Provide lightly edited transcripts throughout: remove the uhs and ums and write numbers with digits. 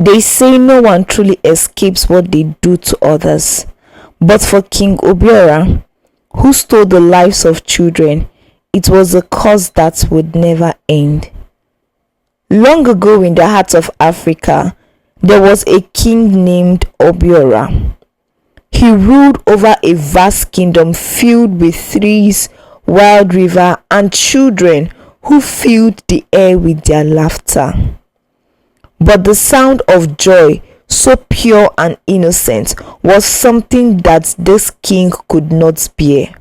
They say no one truly escapes what they do to others. But for King Obiora, who stole the lives of children, it was a curse that would never end. Long ago in the heart of Africa, there was a king named Obiora. He ruled over a vast kingdom filled with trees, wild river, and children who filled the air with their laughter. But the sound of joy, so pure and innocent, was something that this king could not bear.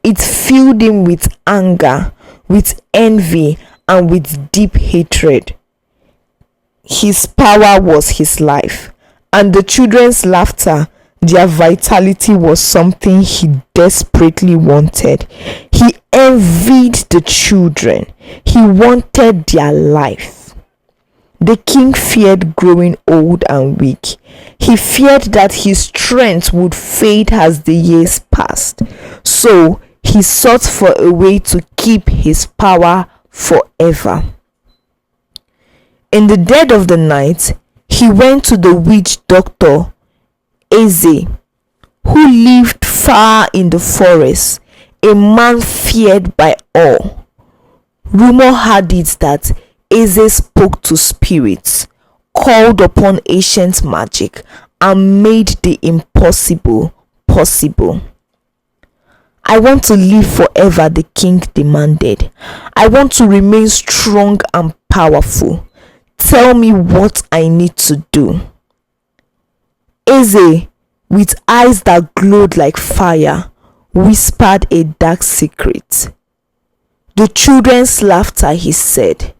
It filled him with anger, with envy, and with deep hatred. His power was his life, and the children's laughter, their vitality, was something he desperately wanted. He envied the children. He wanted their life. The king feared growing old and weak. He feared that his strength would fade as the years passed. So he sought for a way to keep his power forever. In the dead of the night, he went to the witch doctor Eze, who lived far in the forest, a man feared by all. Rumor had it that Eze spoke to spirits, called upon ancient magic, and made the impossible possible. "I want to live forever," the king demanded. "I want to remain strong and powerful. Tell me what I need to do." Eze, with eyes that glowed like fire, whispered a dark secret. "The children's laughter," he said,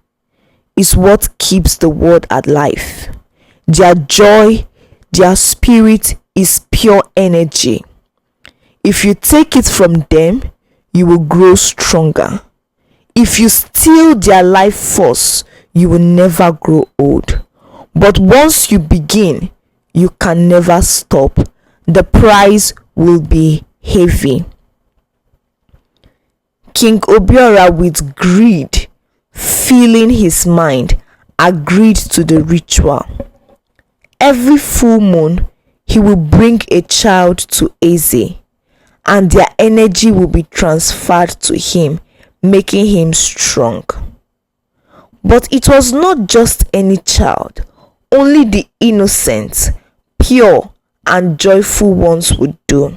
"is what keeps the world alive. Their joy, their spirit is pure energy. If you take it from them, you will grow stronger. If you steal their life force, you will never grow old. But once you begin, you can never stop. The price will be heavy." King Obiora, with greed filling his mind, agreed to the ritual. Every full moon, he will bring a child to Eze, and their energy will be transferred to him, making him strong. But it was not just any child. Only the innocent, pure, and joyful ones would do.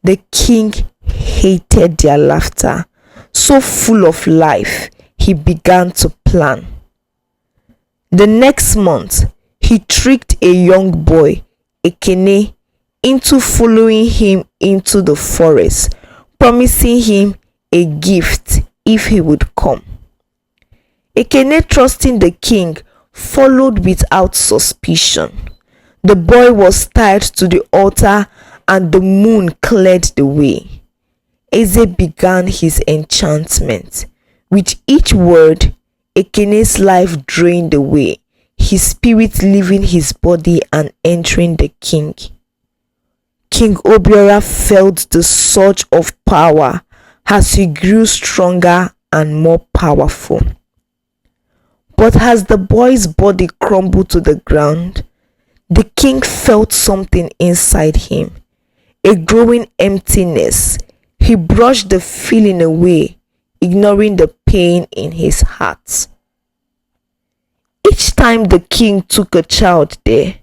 The king hated their laughter, so full of life. He began to plan. The next month, he tricked a young boy, Ekene, into following him into the forest, promising him a gift if he would come. Ekene, trusting the king, followed without suspicion. The boy was tied to the altar, and the moon cleared the way. Eze began his enchantment. With each word, Ekene's life drained away, his spirit leaving his body and entering the king. King Obiora felt the surge of power as he grew stronger and more powerful. But as the boy's body crumbled to the ground, the king felt something inside him, a growing emptiness. He brushed the feeling away, ignoring the pain in his heart. Each time the king took a child there,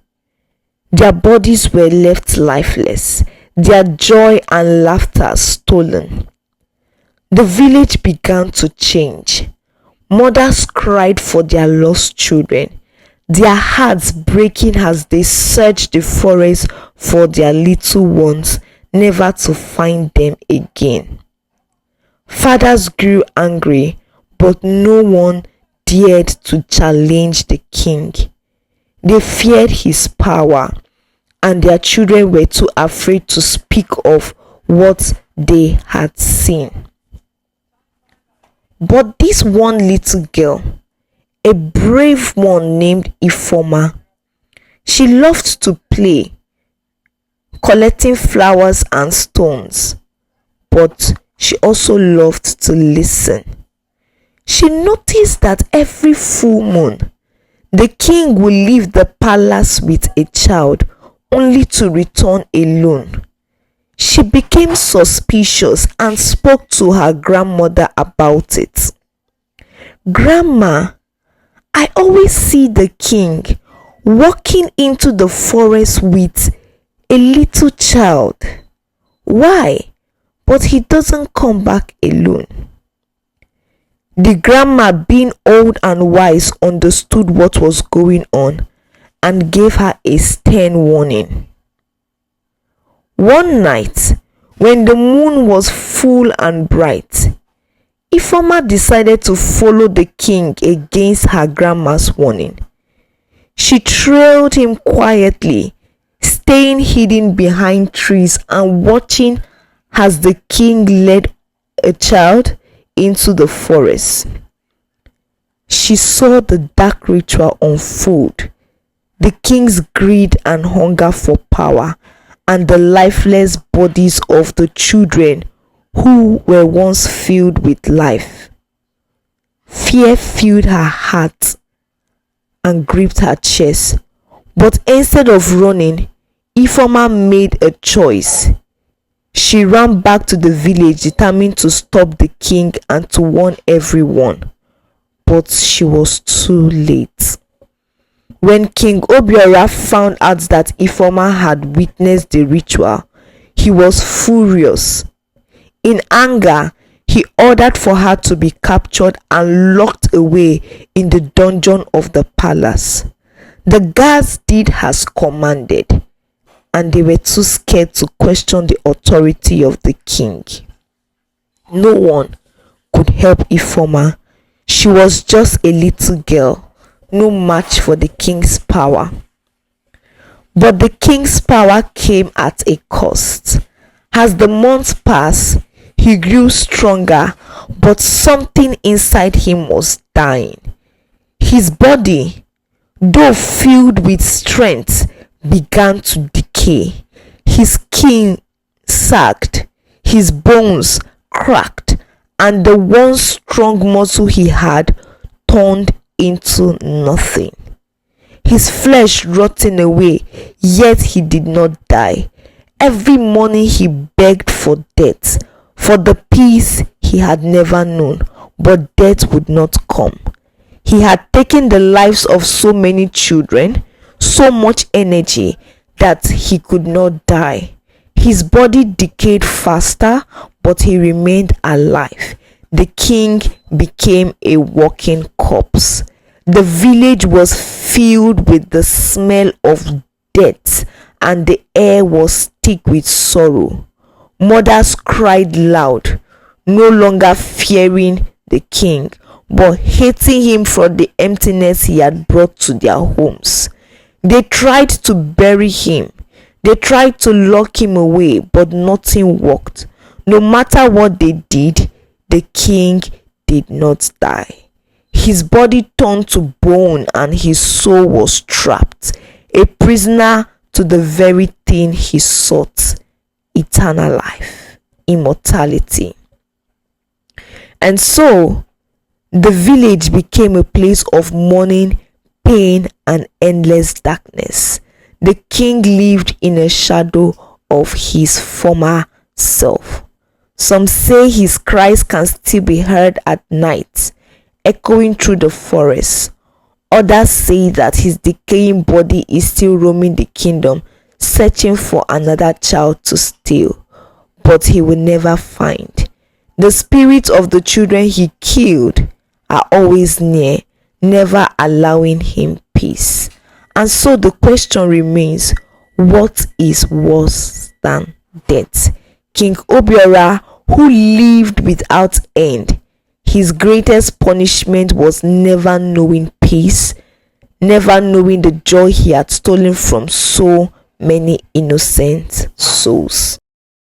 their bodies were left lifeless, their joy and laughter stolen. The village began to change. Mothers cried for their lost children, their hearts breaking as they searched the forest for their little ones, never to find them again. Fathers grew angry, but no one dared to challenge the king. They feared his power, and their children were too afraid to speak of what they had seen. But this one little girl, a brave one named Ifoma, she loved to play, collecting flowers and stones, but she also loved to listen. She noticed that every full moon, The king will leave the palace with a child only to return alone. She became suspicious and spoke to her grandmother about it. "Grandma, I always see the king walking into the forest with a little child. Why? But he doesn't come back alone." The grandma, being old and wise, understood what was going on and gave her a stern warning. One night, when the moon was full and bright, Ifeoma decided to follow the king against her grandma's warning. She trailed him quietly, staying hidden behind trees and watching as the king led a child into the forest. She saw the dark ritual unfold, the king's greed and hunger for power, and the lifeless bodies of the children who were once filled with life. Fear filled her heart and gripped her chest, but instead of running, Ifeoma made a choice. She ran back to the village, determined to stop the king and to warn everyone. But she was too late. When King Obiora found out that Ifeoma had witnessed the ritual, he was furious. In anger, he ordered for her to be captured and locked away in the dungeon of the palace. The guards did as commanded, and they were too scared to question the authority of the king. No one could help Ifeoma. She was just a little girl, no match for the king's power. But the king's power came at a cost. As the months passed, he grew stronger, but something inside him was dying. His body, though filled with strength, began to decay. His skin sagged, his bones cracked, and the once strong muscle he had turned into nothing. His flesh rotting away, yet he did not die. Every morning he begged for death, for the peace he had never known, but death would not come. He had taken the lives of so many children, so much energy, that he could not die. His body decayed faster, but he remained alive. The king became a walking corpse. The village was filled with the smell of death, and the air was thick with sorrow. Mothers cried loud, no longer fearing the king, but hating him for the emptiness he had brought to their homes. They tried to bury him. They tried to lock him away, but nothing worked. No matter what they did, the king did not die. His body turned to bone and his soul was trapped, a prisoner to the very thing he sought: eternal life, immortality. And so, the village became a place of mourning, pain, and endless darkness. The king lived in a shadow of his former self. Some say his cries can still be heard at night, echoing through the forest. Others say that his decaying body is still roaming the kingdom, searching for another child to steal, but he will never find. The spirits of the children he killed are always near, never allowing him peace. And so the question remains, what is worse than death? King Obiora, who lived without end, his greatest punishment was never knowing peace, never knowing the joy he had stolen from so many innocent souls.